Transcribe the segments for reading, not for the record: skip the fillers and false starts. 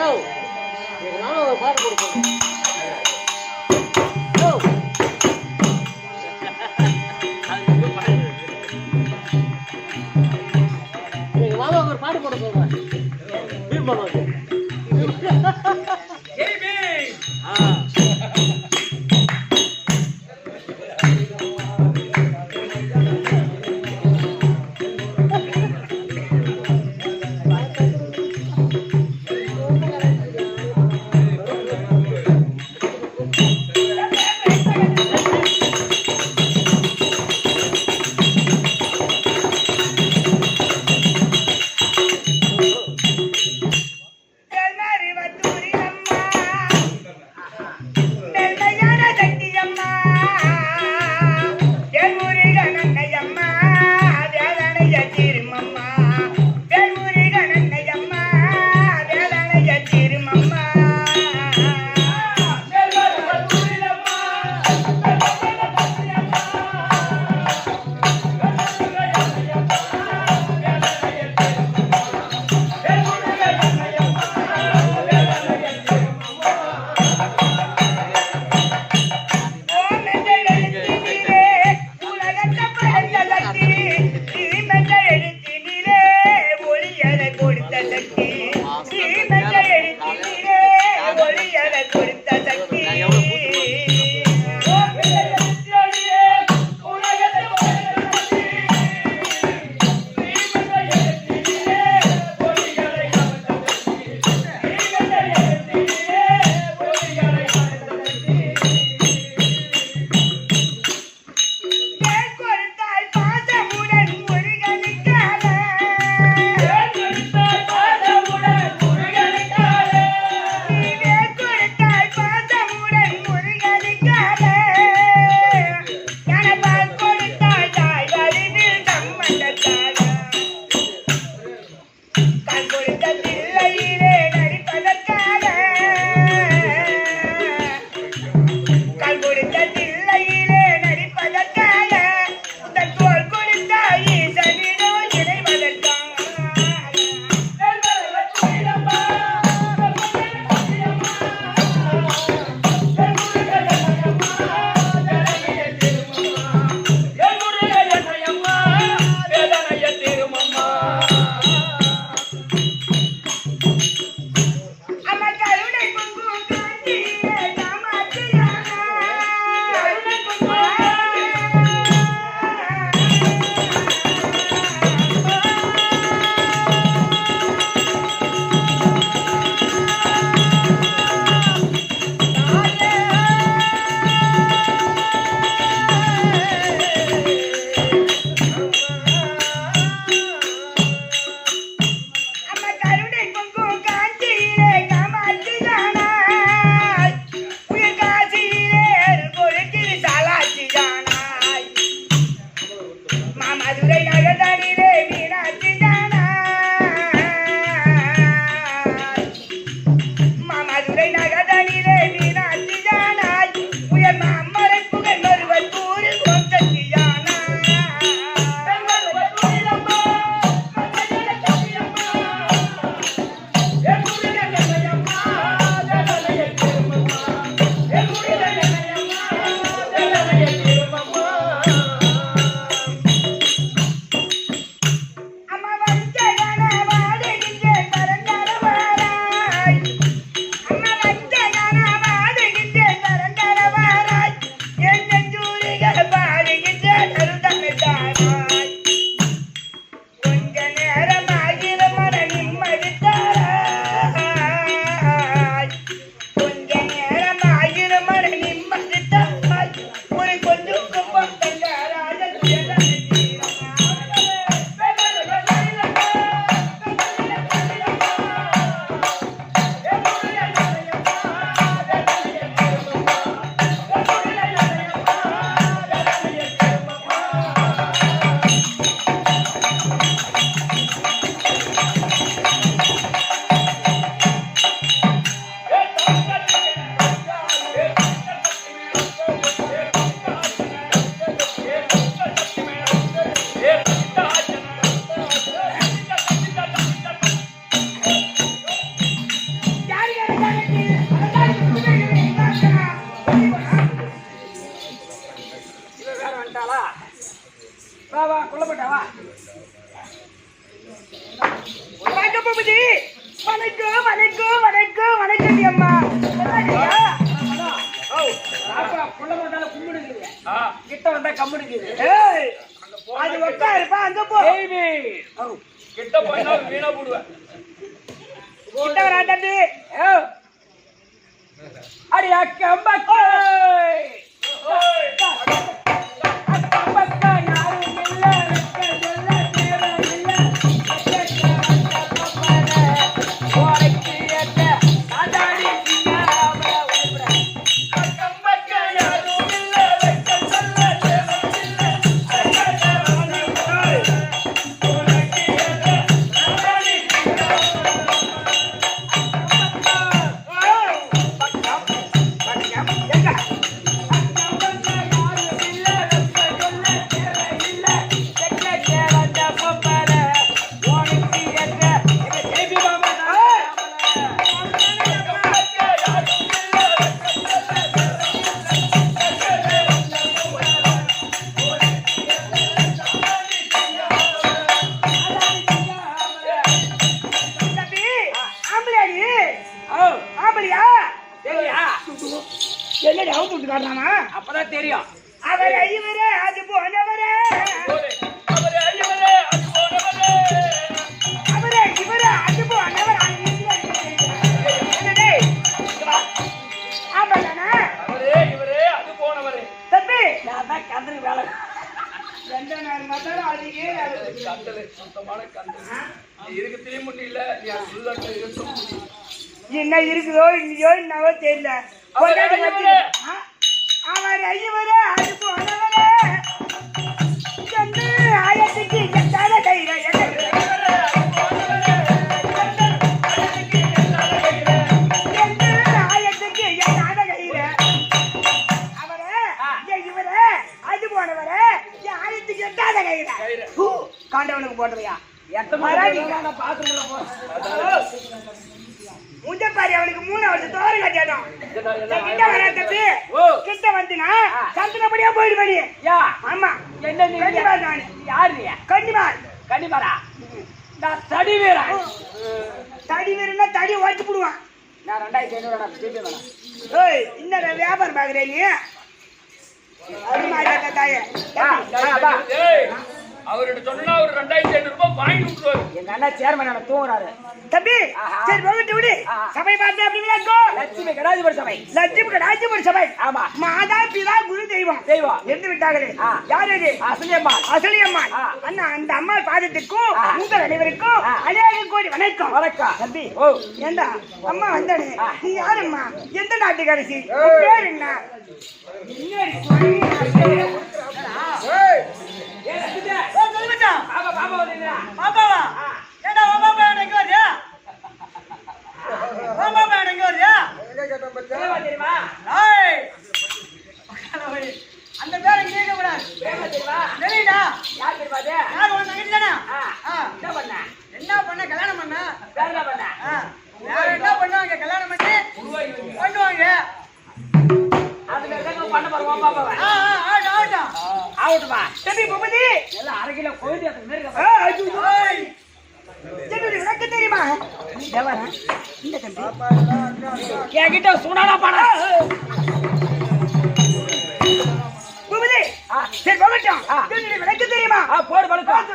ஒரு பாட்டு கொடுப்போம். எங்க மாமா ஒரு பாட்டு போட சொல்றேன். வத்தூரியம் பூபதி வணக்கம் வணக்கம் வணக்கம் வணக்கம் அம்மா கிட்ட வந்தா கம்முடுக்குது. அது உட்காருப்பா அங்க போ கிட்ட போயினா வீணா போடுவேன். கிட்ட வரா தம்பி அடி அக்கம்பக்கா அக்கம்பக்கா யாரும் இல்ல என்னடி அவுத்து விட்டு காட்டுறானா அப்பதான் தெரியும். அவர் ஐயவரே அது போனவரே அவரே ஐயவரே அது போனவரே அவரே இவரே அது போனவர் அவரே இவரே அது போனவரே. தம்பி நான் தான் கந்தருக்கு வேலை எந்த நேரம் பார்த்தாலும் அதுக்கே கந்தல் சுத்தமான கந்தல். இதுக்கு தீமுன்னு இல்ல நீ சொல்ல என்ன இருக்குதோ இல்லையோ என்னவோ தெரியல அவர் ஐயவரே அது போனவரே ஆயத்துக்கு எட்டாத கையில ஆயத்துக்கு எட்டாத கையில அவரே இவரே அது போனவரே ஆயத்துக்கு எட்டாத கையில காண்டவனுக்கு போடுறியா பாத்ரூம்ல போ முஞ்சப்பாரி அவனுக்கு 3 வருஷம் தோறு கட்டியாடும் கிட்ட வர தம்பி கிட்ட வந்துனா சந்தனப்படியா போயிடுவாடி ஆமா என்ன நீ கண்டிமார் நான் யாரு நீ கண்டிமாரா நான் தடி வீரன் தடினா தடி ஓட்டி போடுவான் நான் 2500 ஜிபி வேணும். ஏய் என்ன வியாபாரம் பாக்குறே நீ அது மாதிரி தாயே அவர்கிட்ட சொன்னா ஒரு 2500 ரூபாய் வாங்கி கொடுத்துருவாரு. எங்க அண்ணா சேர்மன் தூங்குறாரு தம்பி. சரி போகட்டு விடு. சபை பார்த்தா எப்படி இருக்கோ? லட்சுமி கடாஜிபுர சபை. லட்சுமி கடாஜிபுர சபை. ஆமா. மாதா பிதா குரு தெய்வம். எந்த விட்டாங்களே? யார் இது? அசலியம்மாள். அசலியம்மாள். அண்ணா அந்த அம்மா பாதத்துக்கும் உங்கள் அனைவருக்கும் அநேக கோடி வணக்கம். வணக்கம் தம்பி. ஏண்டா அம்மா வந்தானே நீ யாரும்மா? எந்த நாட்டுக்காரசி? பேர் என்ன? அந்த பேரை கேட்க கூடாது. என்ன பண்ண கல்யாணம் பண்ண என்ன பண்ணுவாங்க கல்யாணம் பண்ணி பண்ணுவாங்க. தெரியுமா என்கிட்ட சுனானா பாடா சரி போகட்டும். விளக்கு தெரியுமா? போடு பழுக்கம்.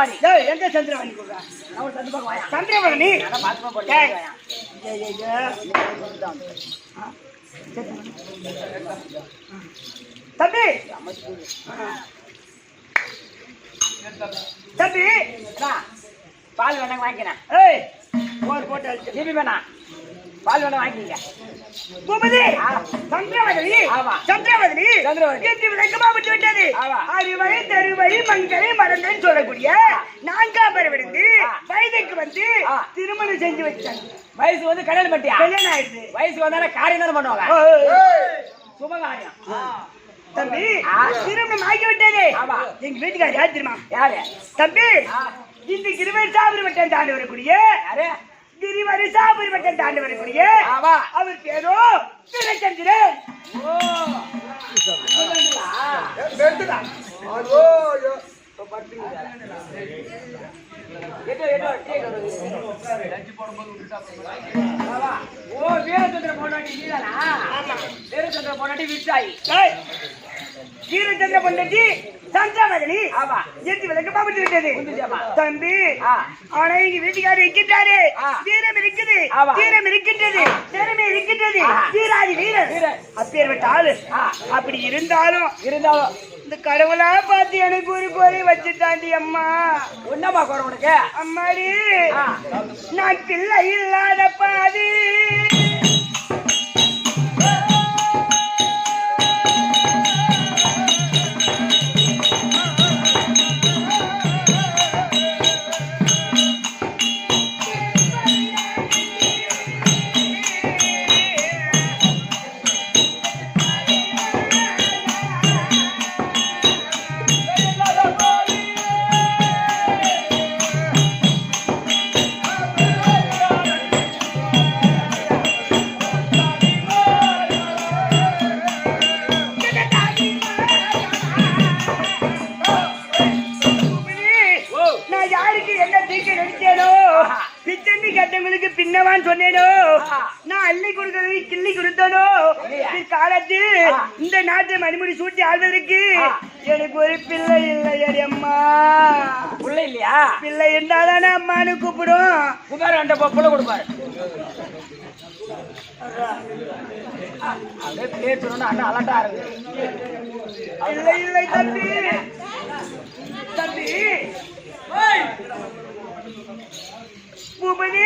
சந்திரவாணி. டேய் எங்க சந்திரவாணி கூடா? நான் ஒரு சந்து பக்கம் வாயா. சந்திரவாணி. நான் பாத்துமா போறேன். டேய். வாயா. தம்பி தம்பி அண்ணா, பால் வேணாங்க வாங்கிக்கிறேன். ஏய் போர் போட்டு அடிச்சு ஜிபி வேணா பால் வேணா வாங்கிக்கங்க. பூபதி சந்திரவதனி ஆமா. சந்திரவதனி சந்திரவதனி. என்று விளக்கமா விட்டு விட்டது ஆமா. அறிவை தருவை மங்களை மறந்தேன்னு சொல்லக்கூடிய நான்காம் பெறவிருந்து வயதுக்கு வந்து திருமணம் செஞ்சு வச்சாங்க. வயசு வந்து கல்யாணம் பண்ணிட்டியா? கல்யாணம் ஆயிடுது. வயசு வந்தாலும் காரியம் தானே பண்ணுவாங்க. சுப காரியம். தம்பி திருமணம் ஆகி விட்டது. ஆமா. எங்க வீட்டுக்கார யார் தெரியுமா? யாரு? தம்பி இந்த கிருவசாபுரி வட்டம் தாண்டி வரக்கூடிய யாரு? கிரிவரிசாபுரி வட்டம் தாண்டி வரக்கூடிய ஆமா. அவர் பேரோ திருச்சந்திரன். ஓ வீரச்சந்திர பொண்டாட்டி நீதானா? வீரச்சந்திர பொண்டாட்டி விட்டாயி. வீரச்சந்திர பொண்டாட்டி சந்திரவதனி. ஆமா. ஏற்றி விளக்கு பாப்பிட்டு விட்டது. தம்பி ஆனா எங்க வீட்டுக்காரர் இருக்கின்றாரு. வீரம் இருக்குது, வீரம் இருக்கின்றது, திறமை இருக்கின்றது, வீராதி வீரர் அப்பேற்பட்ட ஆளு. அப்படி இருந்தாலும் இந்த கடவுளா பார்த்து எனக்கு ஒரு குறை வச்சுட்டாண்டி அம்மா. என்னம்மா குறை உனக்கு? அம்மாடி நான் பிள்ளை இல்லாத பாதி பின்னவான் சொன்னேனோ, நான் அள்ளி கொடுத்தது கிள்ளி கொடுத்தனோ, காலத்து இந்த நாட்டை மணிமுடி சூட்டி ஆள்வதற்கு எனக்கு ஒரு பிள்ளை இல்லை அம்மா. பிள்ளை இல்லையா? பிள்ளை இருந்தாதானே அம்மானு கூப்பிடும். குமார அந்த பிள்ளை கொடுப்பாரு. அப்படியே பேசணும்னு அண்ணா அலட்டா இருக்கு. இல்லை இல்லை தம்பி தம்பி பூபதி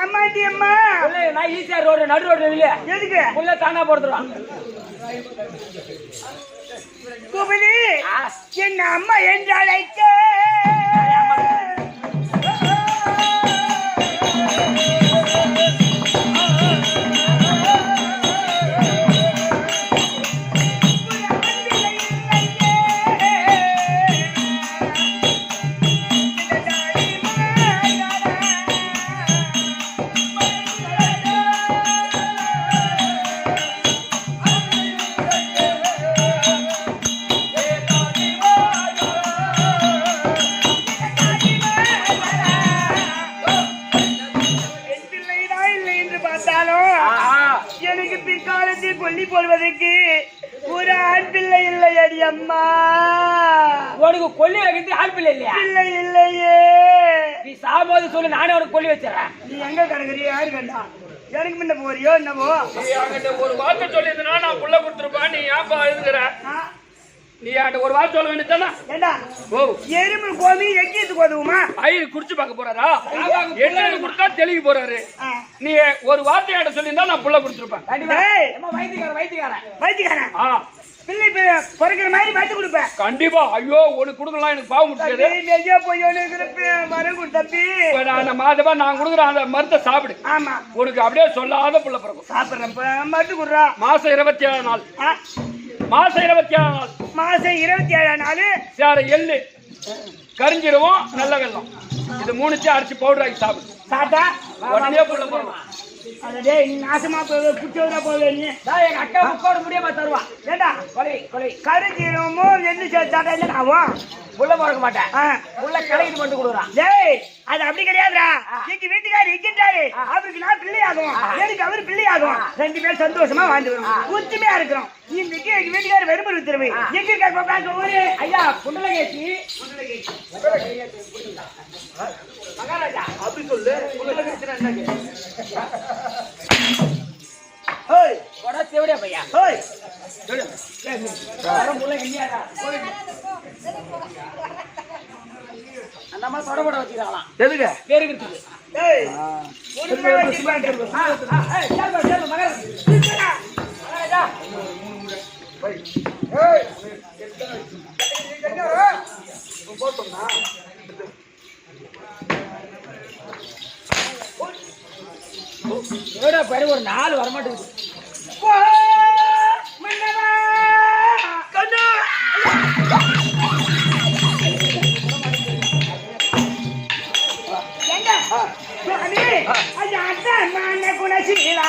ஆமாண்டி அம்மா. நான் ஈஸியா ரோடு நடு ரோடு இல்லையா? எதுக்கு உள்ள தானா போடுறான். பூபதி என் அம்மா என்று அழைக்க எனக்கு பிற்காலத்தில் கொல்லி போடுவதற்கு ஒரு ஆண் பிள்ளை இல்லை அடி அம்மா. உனக்கு கொல்லி வைக்கிறது ஆண் பிள்ளை இல்லையா? பிள்ளை இல்லையே. நீ சாம்போது சொல்லு, நானே உனக்கு கொல்லி வச்சிடறேன். நீ எங்க கிடக்குறிய? யாரு கண்டா? எனக்கு முன்ன போறியோ என்னவோ? ஒரு வார்த்தை சொல்லியிருந்தா நான் புள்ள கொடுத்துருப்பேன். நீ ஏன்பா எழுதுகிற? நீ ஒரு வார்த்தை சொல்ல வேண்டியதானா? ஏண்டா எறும்பு கோமி எக்கியத்துக்கு உதவுமா? ஐயர் குடிச்சு பார்க்க போறாரா? என்ன கொடுத்தா தெளிவு போறாரு. நீ ஒரு வார்த்தை என்கிட்ட சொல்லியிருந்தா நான் புள்ள கொடுத்துருப்பேன். வைத்தியக்காரன் பிள்ளை பிறக்கிற மாதிரி வைத்து கொடுப்பேன் கண்டிப்பா. ஐயோ உனக்கு கொடுக்கலாம், எனக்கு பாவம் முடியாது. போய் தப்பி மாதவா நான் கொடுக்குறேன் அந்த மருந்தை சாப்பிடு. ஆமா உனக்கு அப்படியே சொல்லாத புள்ள பிறக்கும். சாப்பிடுறேன் மருந்து கொடுறா. மாசம் 27 நாள். மாசம் 27 நாள். மாசம் 27 நாள். சேர எள்ளு கரிஞ்சிருவோம், நல்ல வெள்ளம், இது 3 அரிசி பவுடர் ஆக்கி சாப்பிடு. சாப்பிட்டா உடனே புள்ள பிறக்கும். அதே நாசமா குச்சவரா போவே. நீ எங்க அக்கா முக்கோடு முடியாம தருவான். ஏண்டா கொலை கொலை கரிஞ்சிருமோ என்ன சாப்பிட்டா என்ன ஆகும்? புள்ள பிறக்க மாட்டேன் புள்ள கிடைக்கிட்டு மட்டும் கொடுக்குறான். டேய் அது அப்படி கிடையாதுடா. எங்க வீட்டுக்காரர் இருக்கின்றாரு, அவருக்கு நான் பிள்ளையாகும், எனக்கு அவர் பிள்ளையாகும், 2 பேரும் சந்தோஷமா வாழ்ந்து வரும், ஒற்றுமையா இருக்கிறோம். இன்னைக்கு எங்க வீட்டுக்காரர் வெறுமர் உத்தரவு எங்க இருக்காரு பாப்பாங்க ஒரு ஐயா குண்டலகேசி மகாராஜா அப்படி சொல்லு. ஓய் கொடா தேவடியா பையா ஓய் வரும் புள்ள எங்கேயாடா அந்த அம்மா தொடப்பட வச்சுக்கிறாங்களாம் எதுக்கு பேருக்கிறதுக்கு. ஏய் ஒரு மேல சிப்பாங்க மகாராஜா எவ்வளோ பேரு ஒரு 4 வரமாட்டேங்குது. மன்னவா கண்ணு எங்க சுவாமி ஐயா அண்ணா மானே குணசீலா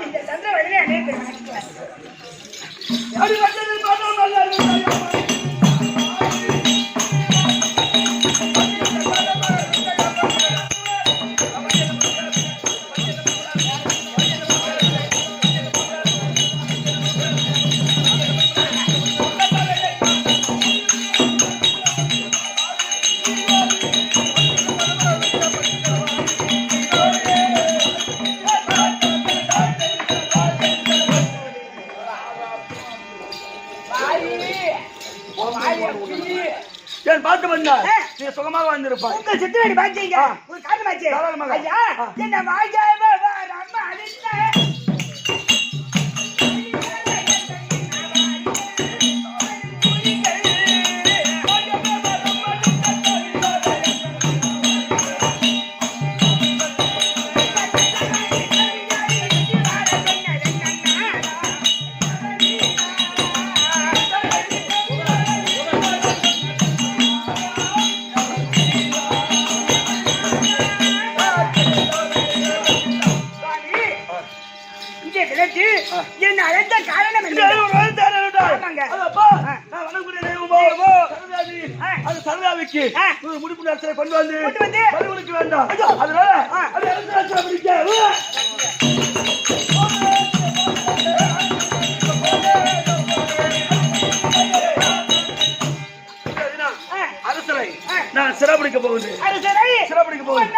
இந்த சந்திர வழியிலே அநேக அது வந்தது பார்த்தோம் நல்லா ஏன் பார்த்து வந்தா நீ சுகமாக வந்திருப்பாய். உங்க சித்திரடி பாத்தீங்க ஒரு காட்டு பாச்சு ஐயா என்ன வாஜாவே வர அம்மா அடிச்சே என்ன அழைத்த காரணம் என்ன? அது சரதாவிக்கு முடிப்பு நேரத்தை கொண்டு வந்து பருவனுக்கு வேண்டாம். அதனால அது அரசு பிடிக்க அரசரை நான் சிறப்பிடிக்க போகிறேன். சிறப்பிடிக்க போகிறேன்.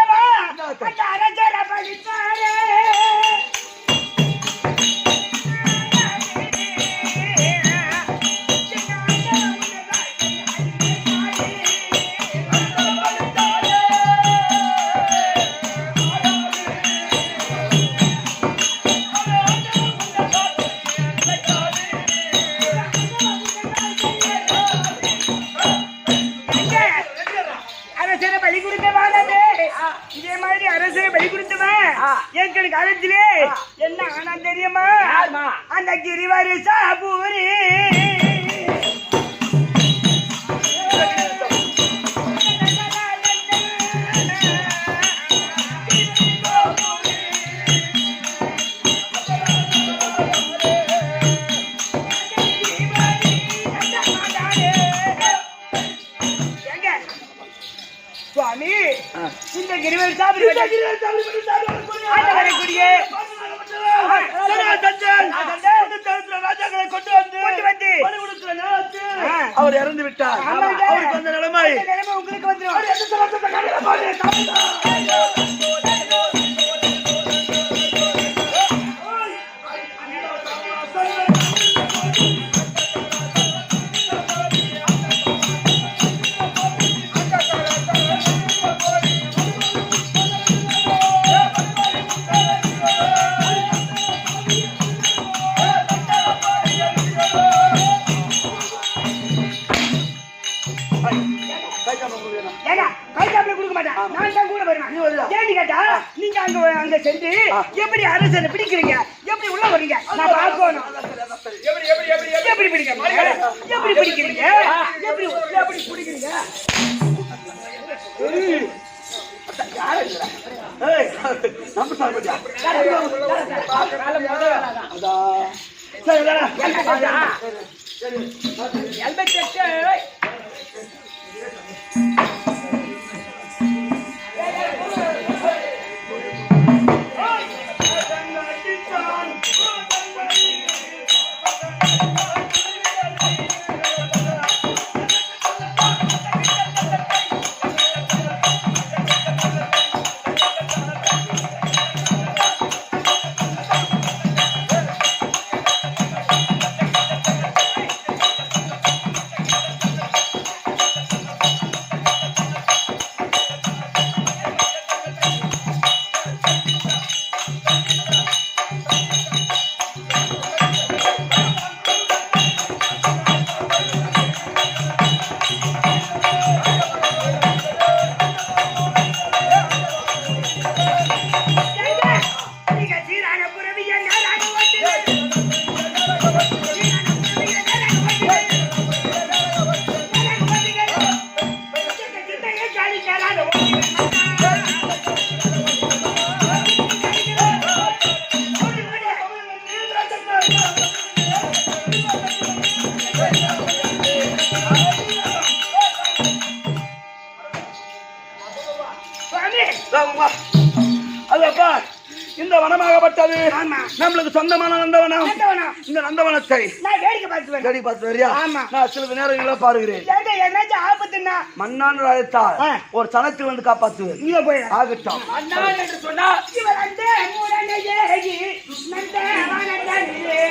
இதே மாதிரி அரசரை பலி கொடுத்தவன் ஏற்கனவே காலத்திலே என்ன ஆனா தெரியுமா? அந்த கிரிவாரி சாபூரி சுவாமி இந்த கிரிவல் சாப்பிடு ராஜாக்களை கொண்டு வந்து அவர் இறந்து விட்டார். அவருக்கு அந்த நிலைமை உங்களுக்கு வந்து ஏங்க கைதாப்புல கொடுக்க மாட்டேன் நான் தான் கூட வருவேன் ஏன்னு கேட்டா நீங்க அங்க சென்று எப்படி அரசனை பிடிக்கிறீங்க எப்படி உள்ள வர்றீங்க நான் பார்க்கணும் எப்படி பிடிக்கிறீங்க எப்படி பிடிக்கிறீங்க எப்படி பிடிக்கிறீங்க அதப்பா இந்த வனமாகப்பட்டது நம்மளுக்கு சொந்தமான நந்தவனம் இந்த நந்தவனத்தை நான் வேடிக்கை பார்த்து தேடி பார்த்து வரியா நான் சில நேரங்கள பாருகிறேன் என்னாச்சும் ஆபத்துன்னா மன்னான் அழைத்தால் ஒரு சனத்தில் வந்து காப்பாற்றுவேன் நீங்க போய் ஆகட்டும் மன்னான் என்று சொன்னா இவர் அந்த மூரனை ஏகி நந்த வானதனிலே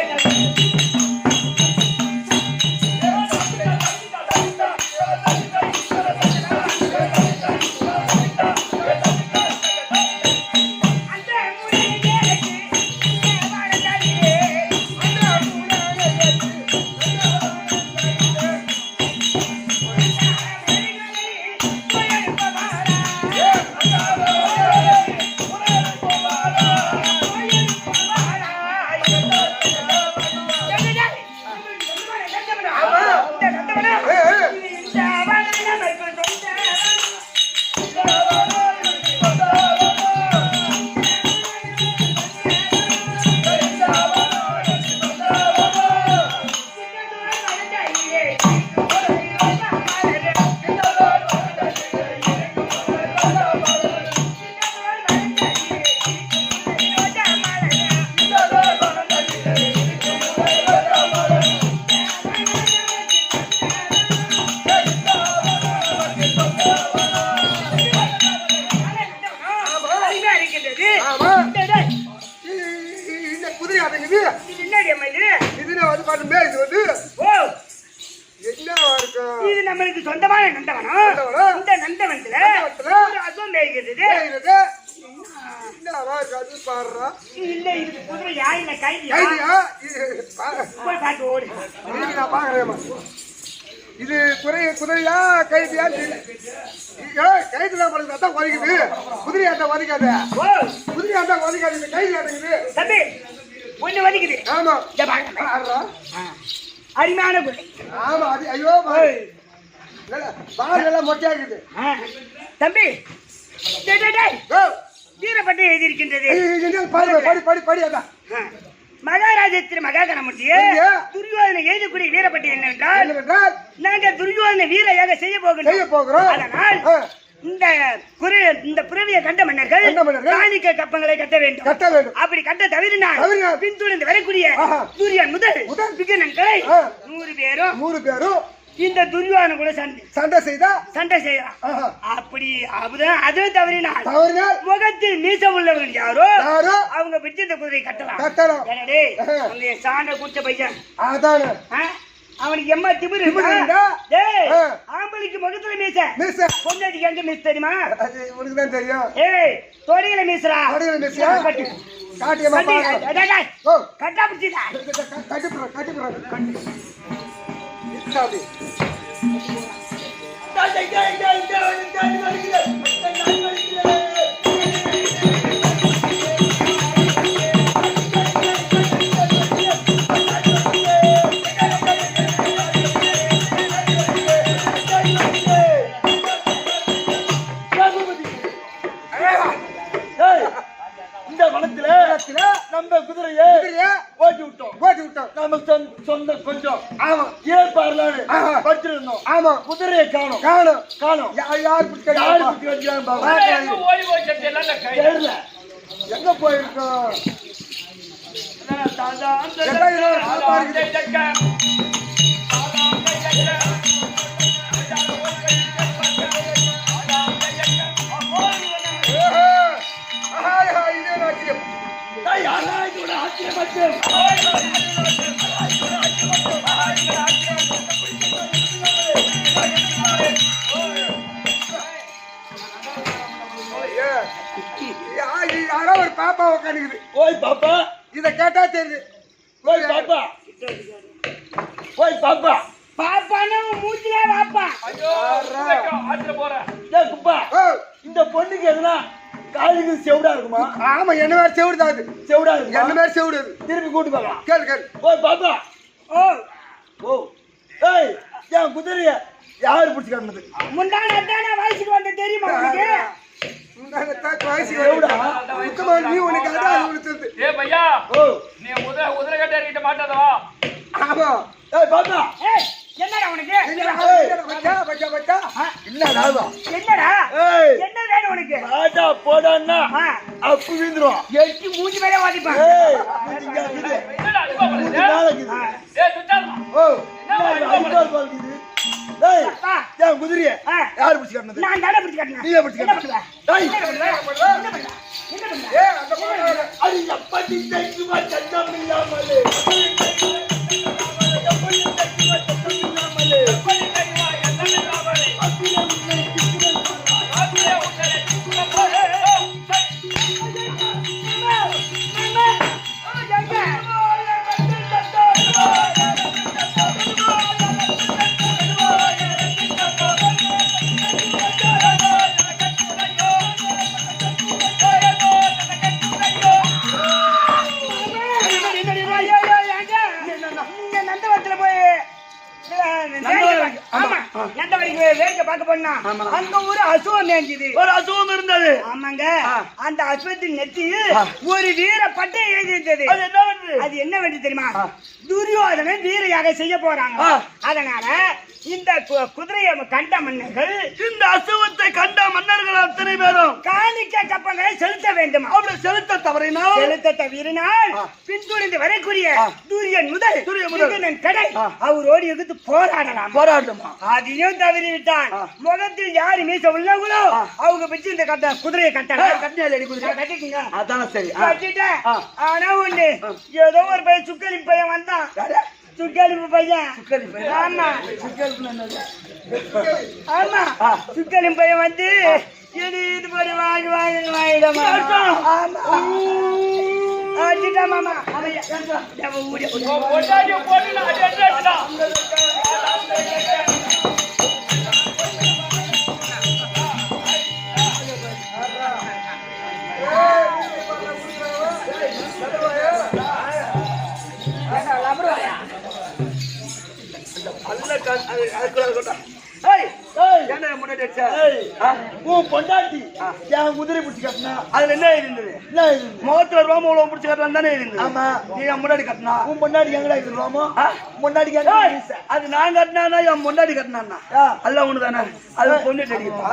இது நம்மளுக்கு சொந்தமான நந்தவனம் இந்த நந்தவனத்துல அசுவம் மேய்கிறது இல்ல இது குதிரையா இல்ல கைதியா போய் பார்த்து ஓடு இது குதிரையா கைதியா கைதுல தான் குறைக்குது குதிரையாட்டம் வதிக்காது குதிரையாட்டம் வதிக்காது இந்த கைது ஆட்டங்குது தம்பி ஒண்ணு வதிக்குது ஆமா அருமையான குதிரை ஆமா அது ஐயோ பாலெல்லாம் மொட்டையாக்குது தம்பி வீரப்பட்டு எழுதியிருக்கின்றது படி அதான் மகாராஜத்தின் மகாகணமுட்டியே துரியோதனை எழுதக்கூடிய வீரப்பட்டு என்னவென்றால் நாங்கள் துரியோதனை வீர யாக செய்ய போகிறோம் அதனால் இந்த புறவியை கண்ட மன்னர்கள் காணிக்க கப்பங்களை கட்ட வேண்டும் அப்படி கட்ட தவிரினால் பின்தொடர்ந்து வரக்கூடிய சூரியன் முதல் விகனங்களை 100 பேரும் இந்த துரியோதனை கூட சண்டை செய்யலாம் அப்படி அது தவறினால் முகத்தில் மீச உள்ளவர்கள் யாரோ அவங்க பிடிச்சு இந்த குதிரை கட்டலாம் உங்க சாண்ட கூட்ட பையன் அவனுக்கு எம்மா திமிரு ஆம்பளைக்கு முகத்துல மீச பொண்டாட்டிக்கு எங்க மீச தெரியுமா உனக்கு தான் தெரியும் தொடையில மீசரா கட்டா பிடிச்சா கட்டி இந்த வனத்துல நம்ம குதிரையை ஓட்டி விட்டோம். நம்ம சொந்த கொஞ்சம் ஏற்பாடுலான்னு படிச்சிருந்தோம். ஆமா குதிரையை காணோம். யார் பிடிக்க யாரு குத்தி வச்சுக்கான்னு பாப்போம். ஓடி போய் செத்தெல்லாம் இந்த கை தெரியல. எங்க போயிருக்கோம் யாரோ ஒரு பாப்பா உட்காந்துக்குது. ஓய் பாப்பா, இத கேட்டா தெரியுது. ஓய் பாப்பா, ஓய் பாப்பா. பாப்பான்னு மூச்சிலே வாப்பா. ஐயோ ஆத்துல போறேன். ஏய் குப்பா, ஓ, இந்த பொண்ணுக்கு எதுனா காலுக்கு செவிடா இருக்குமா? ஆமா என்ன மாதிரி செவிடுதா அது. செவிடா இருக்குமா? என்ன மாதிரி செவிடுது. திருப்பி கூட்டு பார்க்கலாம். கேளு ஓய் பாப்பா. ஓ ஓ ஏய், என் குதிரைய யாரு பிடிச்சி காட்டுனது? முந்தான அத்தான வயசுக்கு வந்து தெரியுமா உனக்கு? நீ உனக்கு அதான் உனக்கு. ஏ பையா, ஓ நீ உதிரை கட்ட எறிகிட்ட மாட்டாதா? ஆமா ஏய் பாப்பா, ஏய் என்னடா உனக்கு? என்னடா என்னடா? ஏய் என்ன வேணும் உனக்கு? ஆடா போடான்னா அப்பு விந்துரும். எட்டி மூஞ்சி மேல வாதிப்பான். ஏய் இங்க இருக்குது. என்னடா அடிப்பா மூஞ்சி பண்ணுது? மேல இருக்குது. ஏய் துட்டாதா? ஓ என்னடா அடிப்பா அடிப்பா இருக்குது. ஏய் என் குதிரைய யாரு பிடிச்சி காட்டுனது? நான் தானே பிடிச்சு காட்டினேன். நீயே பிடிச்சி என்ன காட்டுன. பண்ணுவ? ஏய் என்ன பண்ணுவ? என்ன பண்ணுவ? என்ன பண்ணுவ? அது எப்படி தைக்குமா சட்டம் இல்லாமலே? அங்க ஒரு அசுவம் மேய்ஞ்சுது. ஒரு அசுவம் இருந்தது. ஆமாங்க, அந்த அசுவத்தின் நெத்தியில் ஒரு வீர பட்டை எழுதியிருந்தது. அது என்ன பண்ணுது? அது என்ன வேண்டி தெரியுமா? துரியோதனை வீரையாக செய்ய போறாங்க. அதனால இந்த குதிரையை கண்ட மன்னர்கள், இந்த அசுவத்தை கண்ட மன்னர்கள் அத்தனை பேரும் காணிக்க கப்பங்களை செலுத்த வேண்டும். அப்படி செலுத்த தவறினால், செலுத்த தவறினால் பின்துணிந்து வரக்கூடிய துரியன் முதல் விகடன் கடை அவர் ஓடி எடுத்து போராடலாம். போராட்டமா? அதையும் தவறி விட்டான். முகத்தில் யாரு மீச உள்ளவங்களோ அவங்க வச்சு இந்த குதிரையை கட்டலாம். கட்டிட்டீங்க? அதான் சரி. கட்டிட்டேன். ஆனா ஒண்ணு, ஏதோ ஒரு பையன் சுக்கலி பையன் வந்தான். சுக்கலிப்பு பையன். ஆமா ஆமா, சுக்கலி பையன் வந்து இது போய் வாங்கி வாங்கிடமா. ஆமா மாமா. பொண்டாட்டி போட்டு நான் அடி அடிடா. பொண்டாட்டி என் குதிரை பிடிச்சி கட்டினா அதுல என்ன இருந்தது? என்ன இருந்தது? முகத்துல ரோம உழவு பிடிச்சி கட்டலாம் தானே இருந்தது. ஆமா. நீ என் முன்னாடி கட்டினா உன் பொண்டாட்டி எங்கடா இருக்கிறோமோ? பொண்டாட்டி அது நான் கட்டினா என் முன்னாடி கட்டினா அல்ல ஒண்ணு தானே. அது பொண்ணு அடிக்கிட்டா.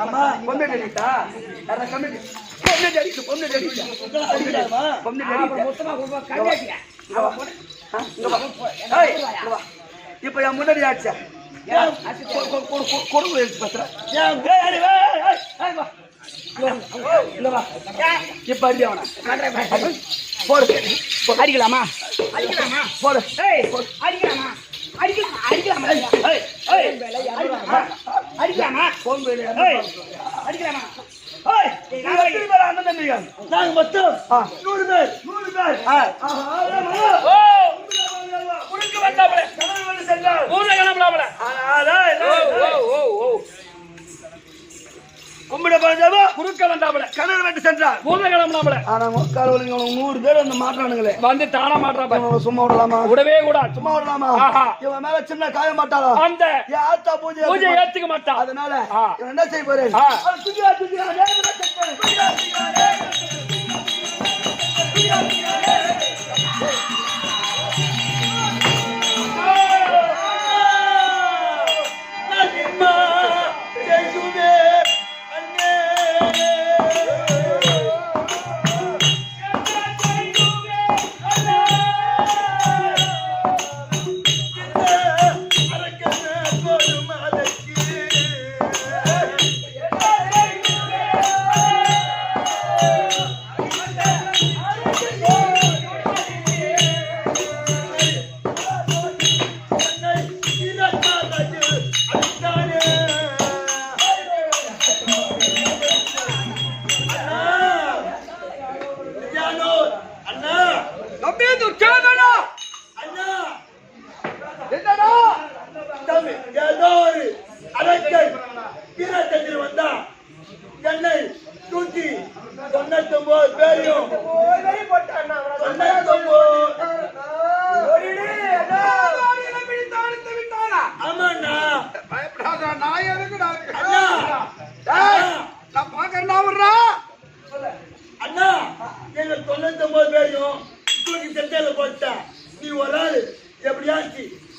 ஆமா. பொண்ணு அடிக்கிட்டா. பொண்ணு அடிக்கிட்டு பொண்ணு அடிக்கிட்டா. பொண்ணு அடிக்கிட்டா. இப்ப என் முன்னாடி ஆச்சா கொடுமை எடுத்து பேசுறேன். இப்ப அடி அவன போடு. அடிக்கலாமா? அடிக்கலாமா? போடு. அடிக்கலாமா? அடிக்கலாமா? அடிக்கலாமா? அடிக்கலாமா? அண்ணன் தம்பிகள் நாங்க மொத்தம் 100 பேர். 100 பேர். ஓ உனக்கு வந்தாப்ல ஊர்ல கிளம்பலாம்ல. ஓ ஓ ஓ குறுக்க வந்தாப்புல கணவர் வெட்டு சென்றார். பூத கிளம்புனாப்புல ஆனா கடவுளுங்க 100 பேர் வந்து மாட்டானுங்களே, வந்து தானா மாட்டாப்ப இவன் சும்மா விடலாமா? விடவே கூடாது. சும்மா விடலாமா? ஆஹா. இவன் மேல சின்ன காய மாட்டாளா? அந்த என் ஆத்தா பூஜை பூஜை ஏத்துக்க மாட்டா. அதனால ஆ. இவன் என்ன செய்ய போறேன்? ஆ.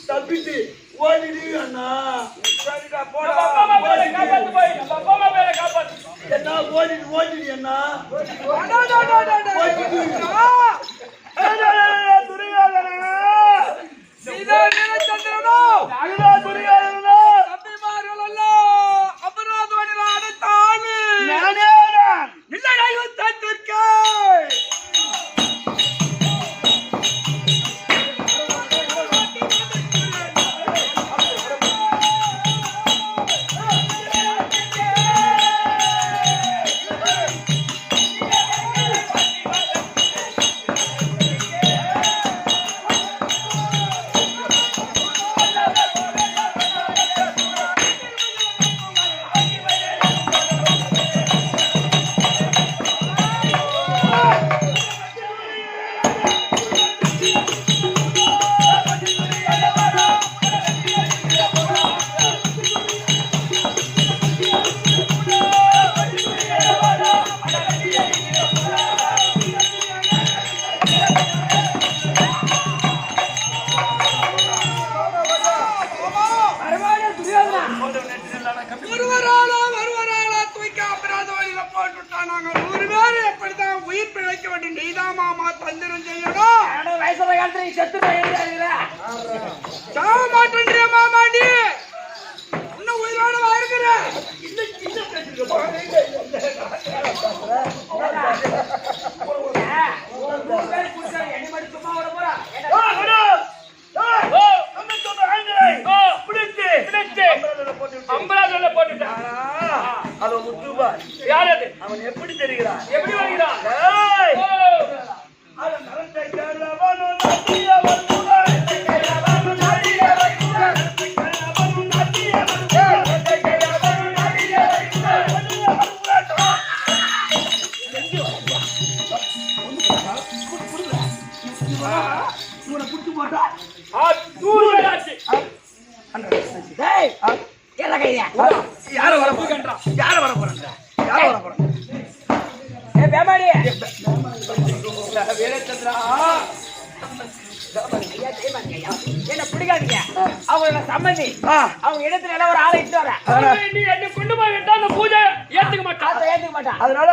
தப்பிட்டு ஓடிடு அண்ணா. என்ன ஓடிடு அண்ணா. அவன் எப்படி தெரிகிறான்? எப்படி வருகிறான்? யார வர போறாங்க? யார வர போறாங்க? யார வர போறாங்க? ஏ பேமாடி வீரச்சந்திரா, என்ன பிடிக்காதீங்க. அவங்க சம்மந்தி அவங்க இடத்துல எல்லாம் ஒரு ஆளை இட்டு வர நீ என்ன கொண்டு போய் விட்டா அந்த பூஜை ஏத்துக்க மாட்டான். ஏத்துக்க மாட்டான். அதனால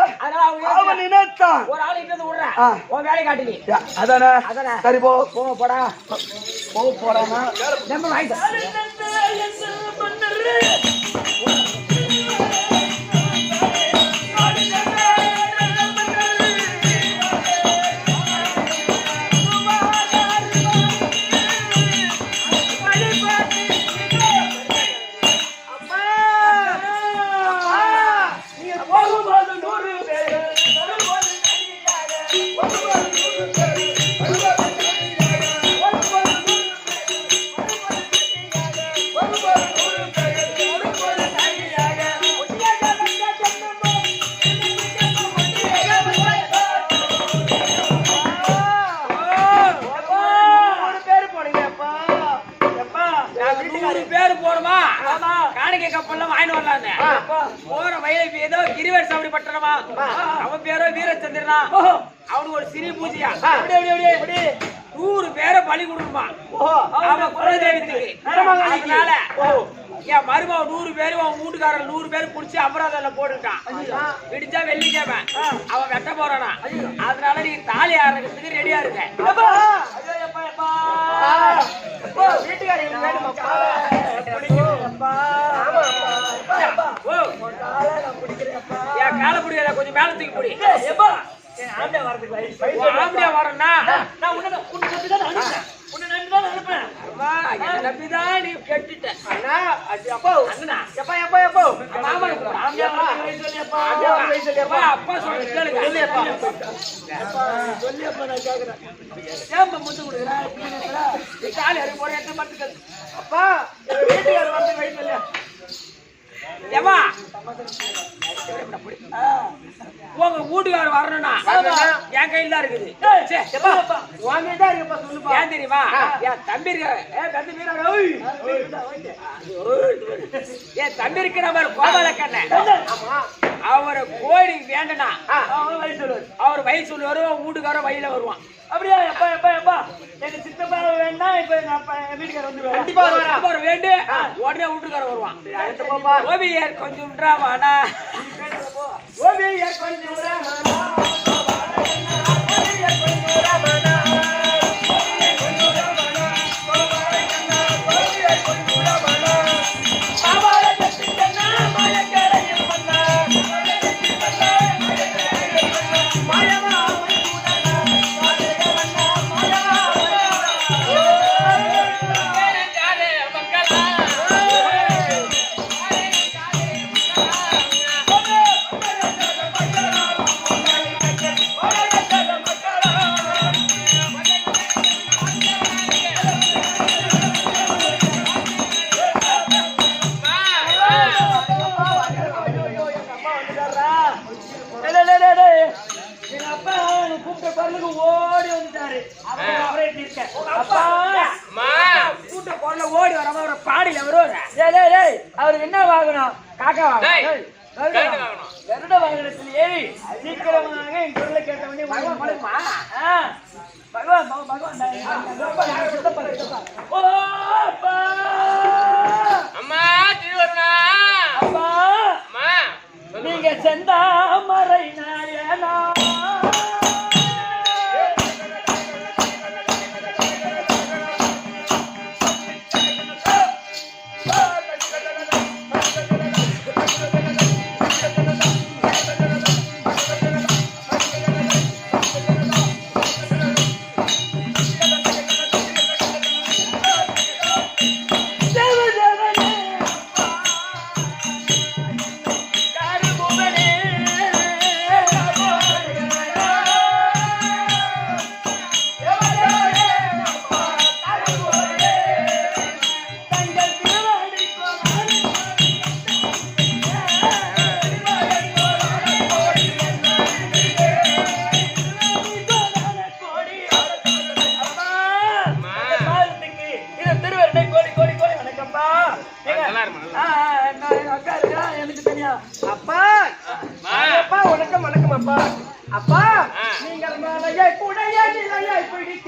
அவன் நினைத்தான் ஒரு ஆளை இட்டு வந்து விடுறேன். உன் வேலை காட்டுங்க. அதானே? சரி போ போடா போடாமா நம்ம வாங்கிட்டு What about போறோமா காணிக்கை கப்பல்லாம் வாங்கி வரலான்னு போற வயலுக்கு ஏதோ கிரிவேர் சாவடி பட்டணமா அவன் பேரோ வீரச்சந்திரனா அவனுக்கு ஒரு சிறி பூஜையா 100 பேரை பலி கொடுக்குமா அவன் குலதெய்வத்துக்கு. அதனால என் மருமகன் 100 பேரு அவன் வீட்டுக்காரன் 100 பேரு புடிச்சு அபராதம்ல போட்டுட்டான். விடிச்சா வெள்ளிக்கிழமை அவன் வெட்ட போறானா. அதனால நீ தாலி ஆறதுக்கு ரெடியா இருக்க. என் கால புடியாத கொஞ்சம் மேல தூக்கி புடி. ஆம்படியா வரேன்னா நம்பிதான் நீ கெட்டுட்ட. அப்பா சொல்ல கேளுங்க. முத்து கொடுக்குறேன் காலி அறி போற எத்தனை மட்டும் அப்பா வீட்டுக்காரர் வந்து வயசு இல்லையா ஏமா உங்க வீட்டுக்காரர் வரணும்னா என் கையில தான் இருக்குது. ஏன் தெரியுமா என் தம்பி இருக்காரு என் தம்பி இருக்கிற மாதிரி கோபால கண்ண அவரை கோழி வேண்டனா அவர் வயசு சொல்லுவாரு வீட்டுக்காரர் வயல வருவான். அப்படியா? எப்பா எப்பா எப்பா எங்க சித்தப்பா வேணா இப்ப வீட்டுக்கார வந்து கண்டிப்பா வேண்டு உடனே வீட்டுக்கார வருவான். ஓபியர் கொஞ்சம் விட்றாமாண்ணா ஓபியர் கொஞ்சம் விட்றாமாண்ணா ஓடி வந்துட்டாரு. ஓடி வர பாடியில வருவாரு. அவருக்கு என்ன வாங்கணும்? காக்கா வாங்கணும். கருட வாகனத்திலேயே சீக்கிரமாக என் குரலை கேட்டவனே பகவான் நீங்க செந்தாமரை நாயனா அப்பா அப்பா வணக்கம் வணக்கம் அப்பா. அப்பா நீங்கள் மலையை புடைய நிலையை பிடிக்க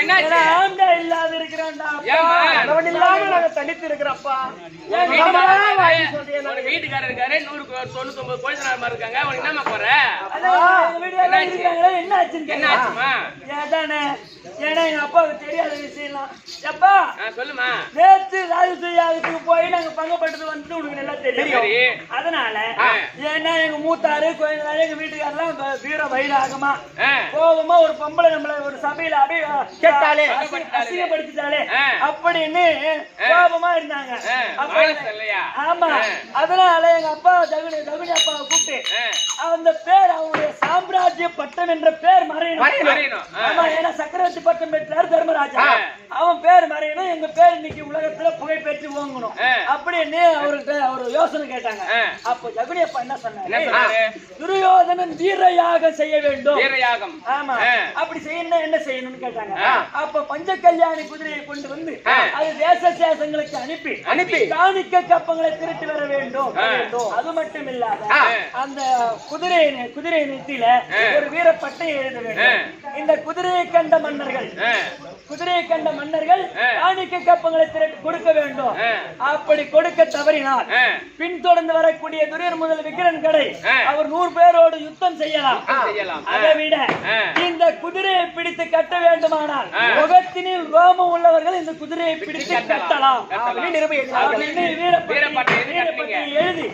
என்னாச்சு? ஆம்பளை இல்லாத இருக்கிறான்டா ஏம்மா? அவன் இல்லாம நாங்க தனித்து இருக்கிறப்பா உன் வீட்டுக்காரர் இருக்காரு 199 கோயில்நாள் இருக்காங்க உனக்கு என்னமா போற? என்ன ஆச்சுன்னு என்ன ஆச்சுமா? ஏதானே ஏன்னா எங்க அப்பாவுக்கு தெரியாத விஷயம்லாம் எப்பா சொல்லுமா. நேற்று ராஜசூயாகத்துக்கு போய் நாங்க பங்கப்பட்டது வந்து உனக்கு நல்லா தெரியும். அதனால ஏன்னா எங்க மூத்தாரு கோயிலாரு எங்க வீட்டுக்காரெல்லாம் வீர வைராகமா கோபமா ஒரு பொம்பளை நம்மள ஒரு சபையில அப்படியே கேட்டாலே அசிங்கப்படுத்திட்டாலே அப்படின்னு கோபமா இருந்தாங்க. ஆமா அதனால எங்க அப்பா தகுனி அப்பாவை கூப்பிட்டு அந்த பேர் அவருடைய சாம்ராஜ்ய பட்டம் என்ற பேர் மறையணும். ஆமா ஏன்னா சக்கரவர்த்தி பட்டம் பெற்றார் தர்மராஜா. அவன் பேர் மறையணும் எங்க பேர் இன்னைக்கு உலகத்துல புகை பெற்று ஓங்கணும் அப்படின்னு அவர்கிட்ட ஒரு யோசனை கேட்டாங்க. அப்ப ஜகுனி அப்பா என்ன சொன்னாரு? துரியோதனன் வீரயாக செய்ய வேண்டும். ஆமா அப்படி செய்யணும் என்ன செய்யணும்னு கேட்டாங்க. அப்ப பஞ்ச கல்யாணி குதிரையை கொண்டு வந்து அது தேச தேசங்களுக்கு அனுப்பி காணிக்க கப்பங்களை திருட்டி வர வேண்டும். அது மட்டும் இல்லாத அந்த குதிரை நெத்தியில ஒரு வீர பட்டை எழுத வேண்டும். இந்த குதிரையை கண்ட மன்னர்கள் காணிக்க கப்பங்களை திரட்டி கொடுக்க வேண்டும். அப்படி கொடுக்க தவறினால் பின்தொடர்ந்து வரக்கூடிய துரியர் முதல் விக்கிரன் கடை அவர் 100 பேரோடு யுத்தம் செய்யலாம். அதை விட இந்த குதிரையை பிடித்து கட்ட வேண்டுமானால் முகத்தினில் ரோமம் உள்ளவர்கள் இந்த குதிரையை பிடித்து கட்டலாம். எழுதி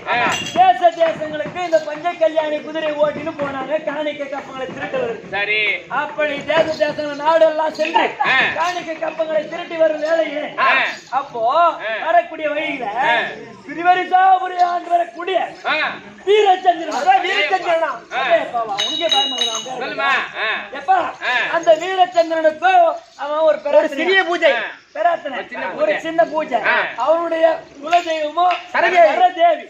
தேச தேசங்களுக்கு இந்த பஞ்ச கல்யாணி குதிரை ஓட்டின்னு போனாங்க காணிக்க கப்பங்களை திருட்டுவது. சரி அப்படி தேச தேசங்கள் நாடு எல்லாம் சென்று காணிக்க கப்பங்களை திருட்டி வரும் வேலையே. அப்போ வரக்கூடிய வழியில திருவரிசாபுரி ஆண்டு வரக்கூடிய அந்த வீரச்சந்திரனுக்கு அவன் ஒரு சிறிய பூஜை ஒரு சின்ன பூஜை. அவனுடைய குலதெய்வமோ சரதேவி.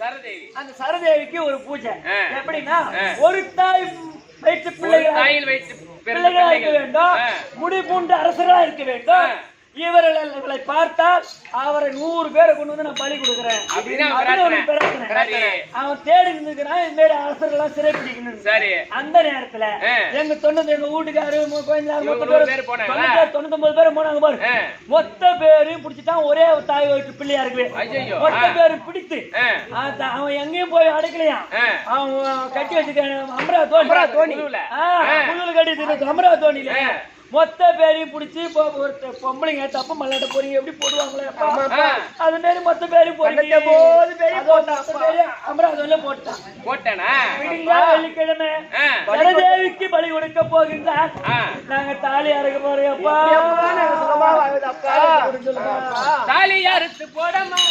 அந்த சரதேவிக்கு ஒரு பூஜை எப்படின்னா ஒரு தாய் வயிற்று பிள்ளைகளா இருக்க வேண்டும். முடி பூண்ட அரசர்களா இருக்க வேண்டும். இவர்களை பார்த்தால் அவரை 100 பேரை கொண்டு வந்து நான் பலி கொடுக்குறேன். அவன் தேடி இருந்துக்கிறான் இந்த மாதிரி அரசர்கள் சிறை பிடிக்கணும். அந்த நேரத்துல எங்க வீட்டுக்காரு 99 பேர் போனாங்க பாரு. மொத்த பேரையும் பிடிச்சிட்டான். ஒரே தாய் வயிற்று பிள்ளையா இருக்கு. மொத்த பேரும் பிடித்து அவன் எங்கேயும் போய் அடைக்கலையாம். அவன் கட்டி வச்சுக்கான் அமராவதி கட்டி அமராவதியில மொத்த பேரையும் பிடிச்சி பொம்பளைங்க தப்பு மல்லாட்ட போறீங்க எப்படி போடுவாங்களே அது மாதிரி மொத்த பேரையும் அமராவதியில போட்டான். வெள்ளிக்கிழமை சரதேவிக்கு பலி கொடுக்க போகின்றார். நாங்க தாலி அறுக்க போறோம்ப்பா. தாலி அறுத்து போடமா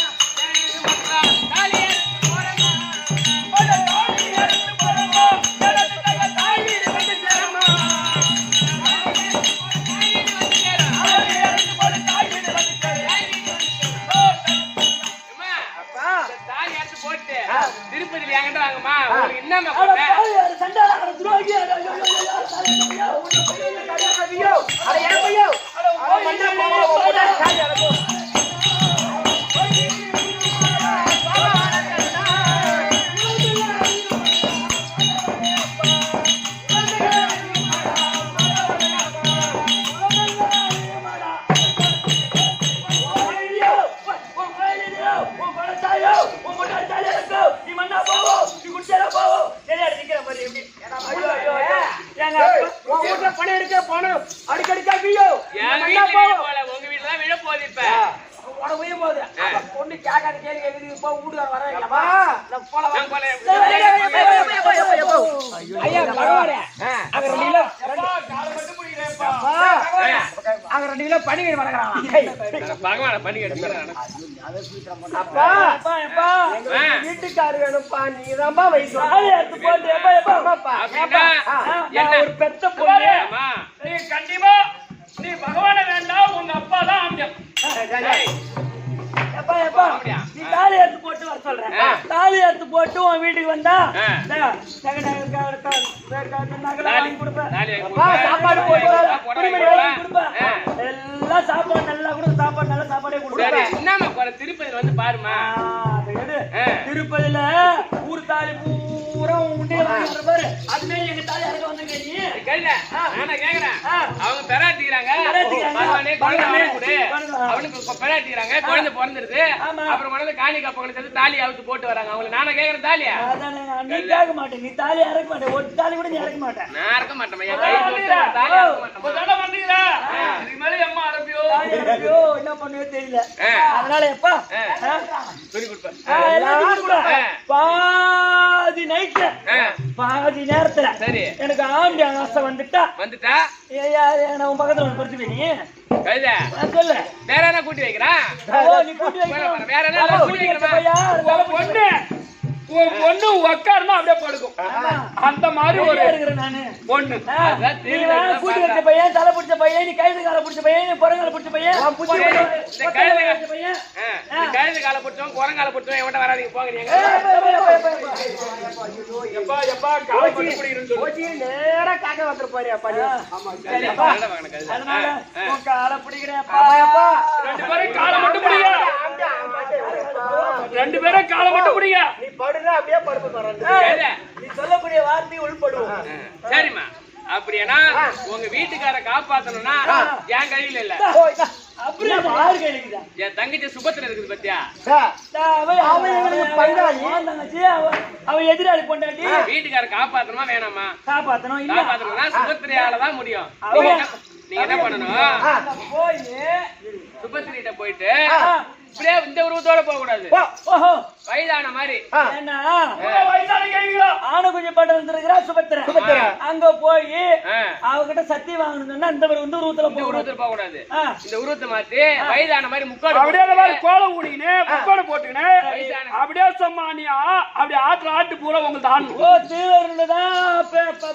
திருப்பதியில என்கிட்ட வாங்கம்மா. உங்களுக்கு என்னமா வீட்டுக்காரு வேணும்ப்பா. நீதான்பா வயசு பெத்த பொண்ணு. கண்டிப்பா நீ பகவான வேண்டாம். உங்க அப்பா தான் ஆம்பியம். நீ தாலி எடுத்து போட்டு வர சொல்றேன். தாலி எடுத்து போட்டு உன் வீட்டுக்கு வந்தா சாப்பாடு எல்லாம் சாப்பாடு நல்லா கொடுத்து சாப்பாடு நல்ல சாப்பாடே கொடுக்குறேன். திருப்பதியில வந்து பாருமா. திருப்பதியில ஊர் தாலி பூரா உண்டே வாங்கி பாரு அதுமே எங்க தாலி அறுக்க வந்திருக்க நீ கேள்ல நான் கேக்குறேன் அவங்க பெராட்டிக்கிறாங்க பெராட்டிக்கிறாங்க. பகவானே குழந்தை பகவானே. கொடு அவனுக்கு பெராட்டிக்கிறாங்க குழந்தை பிறந்துருது அப்புறம் கொண்டு காணி கப்பங்களுக்கு சேர்த்து தாலி அவுத்து போட்டு வராங்க அவங்களுக்கு நானே கேக்குறேன் தாலியா அதானே நீ கேட்க மாட்டேன் நீ தாலி அறுக்க மாட்டேன் ஒரு தாலி கூட நீ அறுக்க மாட்டேன் நான் இருக்க மாட்டேன் என் கையில வச்சு ஒரு தாலி அறுக்க மாட்டேன் இப்பதானே வந்தீங்களா? இதுக்கு மேல எம்மா அரபியோ? தாலி அறுப்பியோ என்ன பண்ணுவே தெரியல அதனால எப்பா சொல்லி கொடுப்பேன் எல்லாத்தையும் கொடுக்குறா. பாதி நைட்ல பாதி நேரத்துல சரி எனக்கு ஆம்பி ஆசை வந்துட்டா வந்துட்டா உன் பக்கத்துல வந்து படுத்துவே நீ கைத சொல்லு வேற என்ன கூட்டி வைக்கிறேன் நீ கூட்டி வைக்கணும். வேற என்ன கூட்டி வைக்கிறேன் பையா, உன் பொண்ணு உக்காருன்னா அப்படியே படுக்கும். அந்த மாதிரி ஒரு ரெடியா இருக்கிறேன் நானு. பொண்ணு. நீ வேணா கூட்டி வச்ச பையன், தலை பிடிச்ச பையன், நீ கைது கால பிடிச்ச பையன், நீ புறங்கால பிடிச்ச பையன், இந்த கைது பிடிச்ச பையன். கைது கால பிடிச்சோம் குரங்கால பிடிச்சோம் எவன்ட்ட வராதீங்க போங்க நீங்க எப்பா எப்பா காலை மட்டும் பிடிக்கிறேன்னு சொல்லு. போச்சு, நேரா காக்க வந்துருப்பாரு அப்பா நீ. சரிப்பா? அதனால உன் காலை பிடிக்கிறேன்ப்பா. ரெண்டு பேரும் காலை மட்டும் பிடிங்க. ரெண்டு பேரும் காலை மட்டும் பிடிங்க. நீ படுனா அப்படியே படுத்து போறாங்க. நீ சொல்லக்கூடிய வார்த்தை உள்படுவோம். சரிம்மா அப்படின்னா உங்க வீட்டுக்கார காப்பாத்தணும்னா என் கையில இல்ல அப்படியே யாரு கையில என் தங்கச்சி சுபத்துல இருக்குது பத்தியா அவன் எதிராளி பொண்டாட்டி வீட்டுக்கார காப்பாத்தணுமா வேணாமா காப்பாத்தணும் இல்ல காப்பாத்தணும்னா சுபத்திரையாலதான் முடியும் நீங்க என்ன பண்ணணும் போய் சுபத்திரிட்ட போயிட்டு இப்படியே இந்த உருவத்தோட போக கூடாது வயதான மாதிரி ஏன்னா ஆன கொஞ்சம் படம் வந்துருக்கிறா சுபத்திர அங்க போய் அவகிட்ட சத்தியம் வாங்கணும்னா இந்த இந்த உருவத்துல போக கூடாது இந்த உருவத்தை மாத்தி வயதான மாதிரி முக்காடு அப்படியே அந்த மாதிரி கோலம் ஊடிக்கினே முக்காடு போட்டுக்கினே அப்படியே சம்மானியா அப்படி ஆட்டு ஆட்டு பூரா உங்களுக்கு ஆடணும். ஓ தீவிரதான்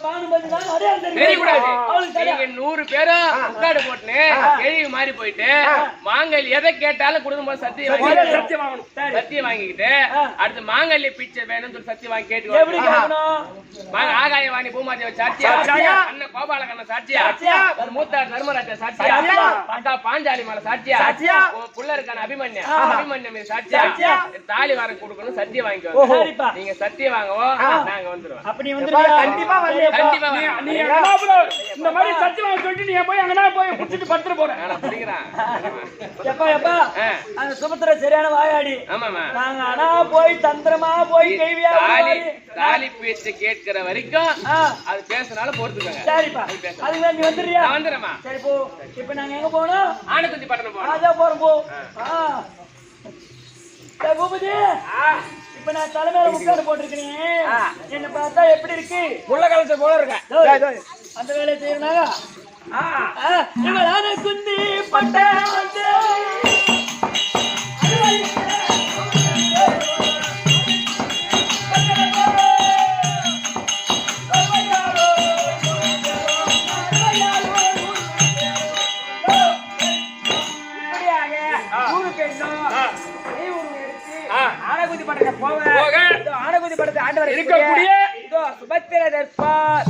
பானுபதி தான் தெரியக்கூடாது நீங்க 100 பேரும் முக்காடு போட்டுன்னு கேள்வி மாறி போயிட்டு மாங்கல் எதை கேட்டாலும் குடும்பம் சத்தியம் வாங்கணும். சத்தியம் வாங்கிக்கிட்டு அடுத்து மாங்கல்ய பிச்சை வேணும்னு சொல்லி சத்தியம் வாங்கி கேட்டு எப்படி கேட்கணும் ஆகாயவாணி பூமாதேவ சாட்சியா அண்ணன் கோபாலகண்ண சாட்சியா மூத்தார் தர்மராஜா சாட்சியா அக்கா பாஞ்சாலி மலை சாட்சியா புள்ள இருக்கான அபிமன்யம் சாட்சியா தாலி வாரம் கொடுக்கணும் சத்தியம் வாங்கிக்கோ நீங்க சத்தியம் வாங்கவோ நாங்க வந்துருவோம் அப்படி வந்துருவா கண்டிப்பா கண்டிப்பா நீ எங்கனா இந்த மாதிரி சத்தியம் வாங்க சொல்லிட்டு நீ போய் எங்கனா போய் புடிச்சிட்டு படுத்துட்டு போறேன். நான் பிடிக்கிறேன் எப்பா அந்த சுபத்திர சரியான வாயாடி ஆமாமா நாங்க ஆனா போய் தந்திரமா போய் கேள்வியா தாலி பேச்சு கேட்கிற வரைக்கும் அது பேசினாலும் பொறுத்துக்கோங்க. சரிப்பா அதுக்கு நீ வந்துடுறியா? நான் வந்துடுறேம்மா. சரி போ. இப்ப நாங்க எங்க போனோம்? ஆனக்குந்தி பட்டணம் போறோம். அதான் போறோம் போ. பூபதி இப்ப நான் தலைமையில முக்காடு போட்டிருக்கேன் என்ன பார்த்தா எப்படி இருக்கு? உள்ள கலச போல இருக்க அந்த வேலையை செய்யறாங்க. இவளான குந்தி பட்ட ஆனகுந்தி பட்டண போக ஆனகுந்தி பட்டண ஆண்டவர் இருக்கக்கூடிய இதோ சுபத்திர தர்பார்